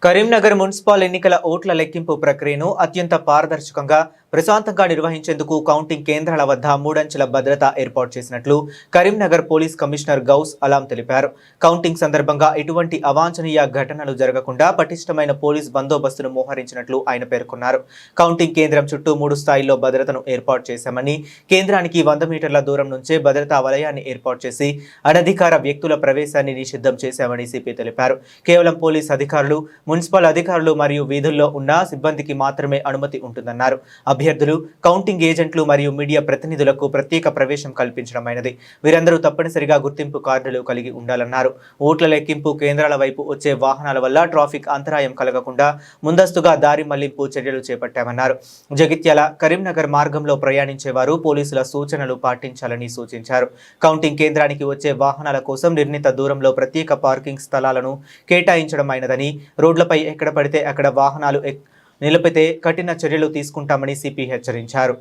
Karimnagar municipal ఎన్నికల ఓట్ల లెక్కింపు ప్రక్రియను అత్యంత పారదర్శకంగా ప్రశాంతంగా నిర్వహించేందుకు కౌంటింగ్ కేంద్రాల వద్ద మూడంచెల భద్రత ఏర్పాటు చేసినట్లు కరీంనగర్ పోలీస్ కమిషనర్ గౌస్ అలాం తెలిపారు. కౌంటింగ్ సందర్భంగా ఎటువంటి అవాంఛనీయ ఘటనలు జరగకుండా పటిష్టమైన పోలీస్ బందోబస్తును మోహరించినట్లు ఆయన పేర్కొన్నారు. కౌంటింగ్ కేంద్రం చుట్టూ 3 స్థాయిల్లో భద్రతను ఏర్పాటు చేశామని, కేంద్రానికి 100 మీటర్ల దూరం నుంచే భద్రతా వలయాన్ని ఏర్పాటు చేసి అనధికార వ్యక్తుల ప్రవేశాన్ని నిషిద్ధం చేశామని సిపి తెలిపారు. కేవలం పోలీస్ అధికారులు, మున్సిపల్ అధికారులు మరియు వీధుల్లో ఉన్న సిబ్బందికి మాత్రమే అనుమతి ఉంటుందన్నారు. అభ్యర్థులు, కౌంటింగ్ ఏజెంట్లు మరియు మీడియా ప్రతినిధులకు ప్రత్యేక ప్రవేశం కల్పించడమైనది. వీరందరూ తప్పనిసరిగా గుర్తింపు కార్డులు కలిగి ఉండాలన్నారు. ఓట్ల లెక్కింపు కేంద్రాల వైపు వచ్చే వాహనాల వల్ల ట్రాఫిక్ అంతరాయం కలగకుండా ముందస్తుగా దారి మళ్లింపు చర్యలు చేపట్టామన్నారు. జగిత్యాల, కరీంనగర్ మార్గంలో ప్రయాణించేవారు పోలీసుల సూచనలు పాటించాలని సూచించారు. కౌంటింగ్ కేంద్రానికి వచ్చే వాహనాల కోసం నిర్ణీత దూరంలో ప్రత్యేక పార్కింగ్ స్థలాలను కేటాయించడమైనదని, రోడ్లపై ఎక్కడ పడితే అక్కడ వాహనాలు నిలిపితే కఠిన చర్యలు తీసుకుంటామని సిపి హెచ్చరించారు.